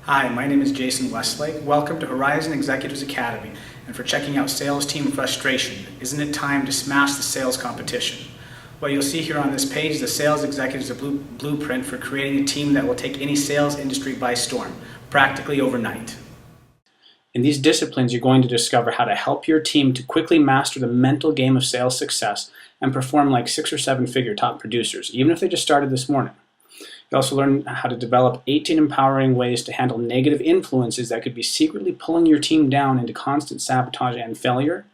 Hi, my name is Jason Westlake. Welcome to Horizon Executives Academy and for checking out Sales Team Frustration. Isn't it time to smash the sales competition? What you'll see here on this page is the Sales Executives Blueprint for creating a team that will take any sales industry by storm, practically overnight. In these disciplines, you're going to discover how to help your team to quickly master the mental game of sales success and perform like 6 or 7 figure top producers, even if they just started this morning. You also learn how to develop 18 empowering ways to handle negative influences that could be secretly pulling your team down into constant sabotage and failure,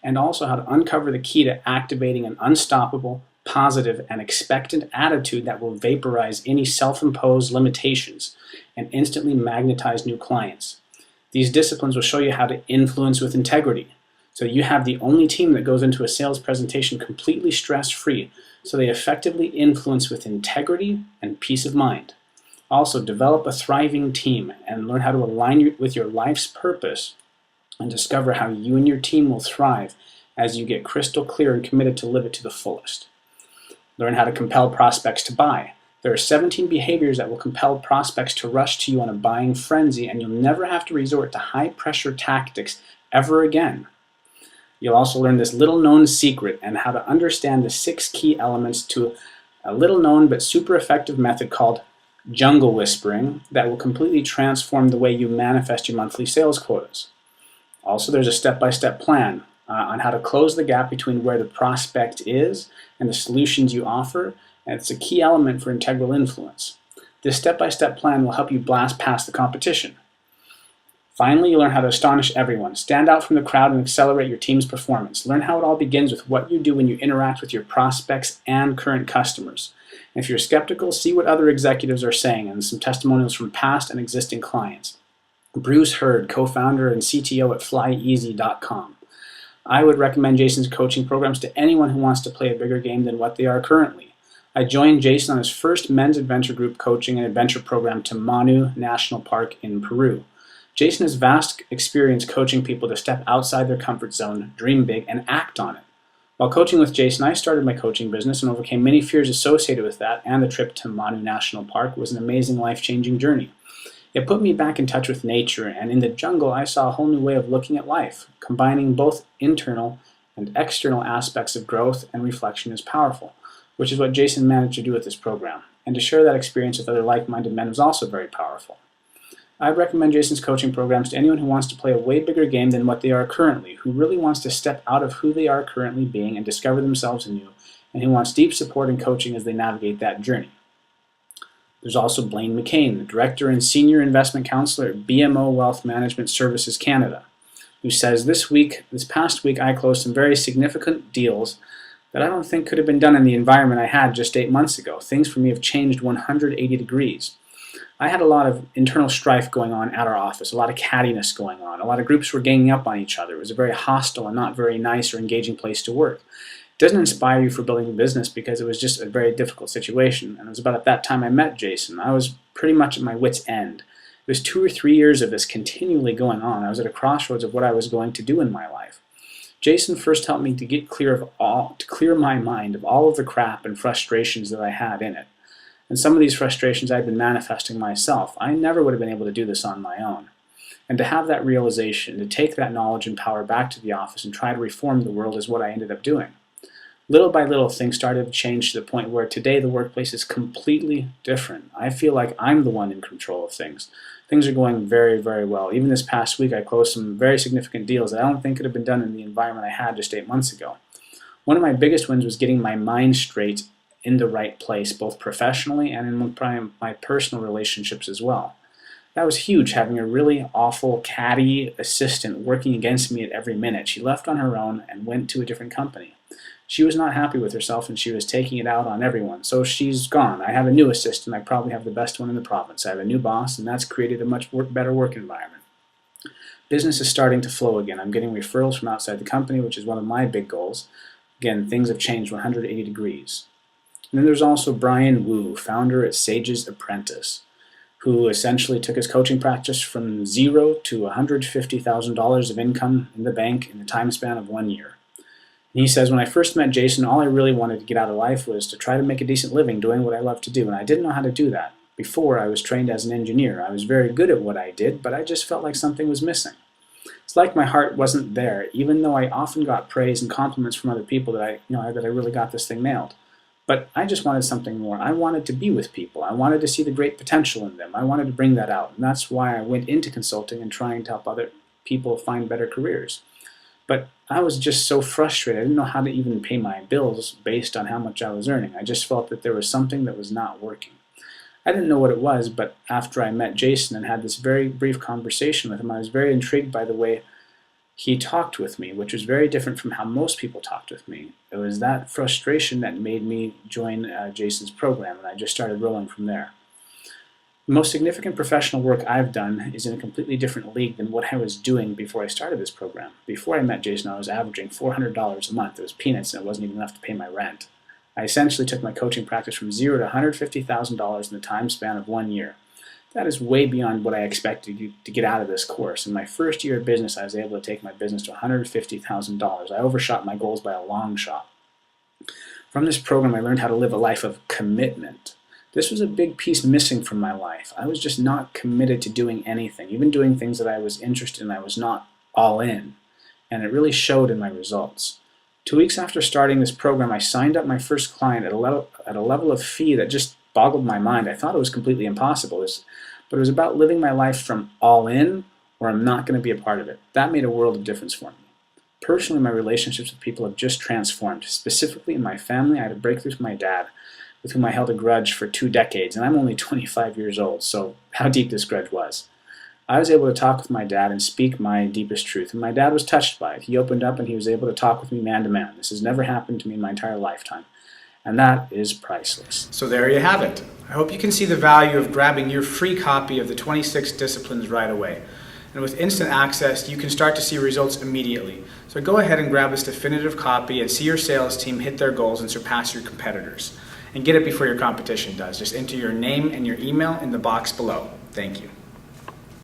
and also how to uncover the key to activating an unstoppable, positive, and expectant attitude that will vaporize any self-imposed limitations and instantly magnetize new clients. These disciplines will show you how to influence with integrity, so you have the only team that goes into a sales presentation completely stress-free, so they effectively influence with integrity and peace of mind. Also, develop a thriving team and learn how to align with your life's purpose and discover how you and your team will thrive as you get crystal clear and committed to live it to the fullest. Learn how to compel prospects to buy. There are 17 behaviors that will compel prospects to rush to you on a buying frenzy, and you'll never have to resort to high-pressure tactics ever again. You'll also learn this little-known secret and how to understand the 6 key elements to a little-known but super effective method called jungle whispering that will completely transform the way you manifest your monthly sales quotas. Also, there's a step-by-step plan on how to close the gap between where the prospect is and the solutions you offer, and it's a key element for integral influence. This step-by-step plan will help you blast past the competition. Finally, you learn how to astonish everyone, stand out from the crowd, and accelerate your team's performance. Learn how it all begins with what you do when you interact with your prospects and current customers. And if you're skeptical, see what other executives are saying and some testimonials from past and existing clients. Bruce Hurd, co-founder and CTO at flyeasy.com. I would recommend Jason's coaching programs to anyone who wants to play a bigger game than what they are currently. I joined Jason on his first men's adventure group coaching and adventure program to Manu National Park in Peru. Jason has vast experience coaching people to step outside their comfort zone, dream big, and act on it. While coaching with Jason, I started my coaching business and overcame many fears associated with that, and the trip to Manu National Park was an amazing life-changing journey. It put me back in touch with nature, and in the jungle I saw a whole new way of looking at life. Combining both internal and external aspects of growth and reflection is powerful, which is what Jason managed to do with this program. And to share that experience with other like-minded men was also very powerful. I'd recommend Jason's coaching programs to anyone who wants to play a way bigger game than what they are currently, who really wants to step out of who they are currently being and discover themselves anew, and who wants deep support and coaching as they navigate that journey. There's also Blaine McCain, the Director and Senior Investment Counselor at BMO Wealth Management Services Canada, who says, this past week I closed some very significant deals that I don't think could have been done in the environment I had just 8 months ago. Things for me have changed 180 degrees. I had a lot of internal strife going on at our office, a lot of cattiness going on. A lot of groups were ganging up on each other. It was a very hostile and not very nice or engaging place to work. It doesn't inspire you for building a business because it was just a very difficult situation. And it was about at that time I met Jason. I was pretty much at my wit's end. It was 2 or 3 years of this continually going on. I was at a crossroads of what I was going to do in my life. Jason first helped me to get clear my mind of all of the crap and frustrations that I had in it. And some of these frustrations I'd been manifesting myself. I never would have been able to do this on my own. And to have that realization, to take that knowledge and power back to the office and try to reform the world is what I ended up doing. Little by little, things started to change to the point where today the workplace is completely different. I feel like I'm the one in control of things. Things are going very, very well. Even this past week, I closed some very significant deals that I don't think could have been done in the environment I had just 8 months ago. One of my biggest wins was getting my mind straight in the right place, both professionally and in my personal relationships as well. That was huge, having a really awful, catty assistant working against me at every minute. She left on her own and went to a different company. She was not happy with herself and she was taking it out on everyone, so she's gone. I have a new assistant. I probably have the best one in the province. I have a new boss, and that's created a much better work environment. Business is starting to flow again. I'm getting referrals from outside the company, which is one of my big goals. Again, things have changed 180 degrees. And then there's also Brian Wu, founder at Sage's Apprentice, who essentially took his coaching practice from zero to $150,000 of income in the bank in the time span of 1 year. And he says, when I first met Jason, all I really wanted to get out of life was to try to make a decent living doing what I love to do, and I didn't know how to do that Before, I was trained as an engineer. I was very good at what I did, but I just felt like something was missing. It's like my heart wasn't there, even though I often got praise and compliments from other people that I really got this thing nailed. But I just wanted something more. I wanted to be with people. I wanted to see the great potential in them. I wanted to bring that out. And that's why I went into consulting and trying to help other people find better careers. But I was just so frustrated. I didn't know how to even pay my bills based on how much I was earning. I just felt that there was something that was not working. I didn't know what it was, but after I met Jason and had this very brief conversation with him, I was very intrigued by the way he talked with me, which was very different from how most people talked with me. It was that frustration that made me join Jason's program, and I just started rolling from there. The most significant professional work I've done is in a completely different league than what I was doing before I started this program. Before I met Jason, I was averaging $400 a month. It was peanuts, and it wasn't even enough to pay my rent. I essentially took my coaching practice from $0 to $150,000 in the time span of 1 year. That is way beyond what I expected to get out of this course. In my first year of business, I was able to take my business to $150,000. I overshot my goals by a long shot. From this program, I learned how to live a life of commitment. This was a big piece missing from my life. I was just not committed to doing anything. Even doing things that I was interested in, I was not all in. And it really showed in my results. 2 weeks after starting this program, I signed up my first client at a level of fee that just boggled my mind. I thought it was completely impossible, but it was about living my life from all in or I'm not going to be a part of it. That made a world of difference for me. Personally, my relationships with people have just transformed. Specifically in my family, I had a breakthrough with my dad, with whom I held a grudge for 2 decades, and I'm only 25 years old, so how deep this grudge was. I was able to talk with my dad and speak my deepest truth, and my dad was touched by it. He opened up and he was able to talk with me man to man. This has never happened to me in my entire lifetime. And that is priceless. So there you have it. I hope you can see the value of grabbing your free copy of the 26 Disciplines right away. And with instant access, you can start to see results immediately. So go ahead and grab this definitive copy and see your sales team hit their goals and surpass your competitors. And get it before your competition does. Just enter your name and your email in the box below. Thank you.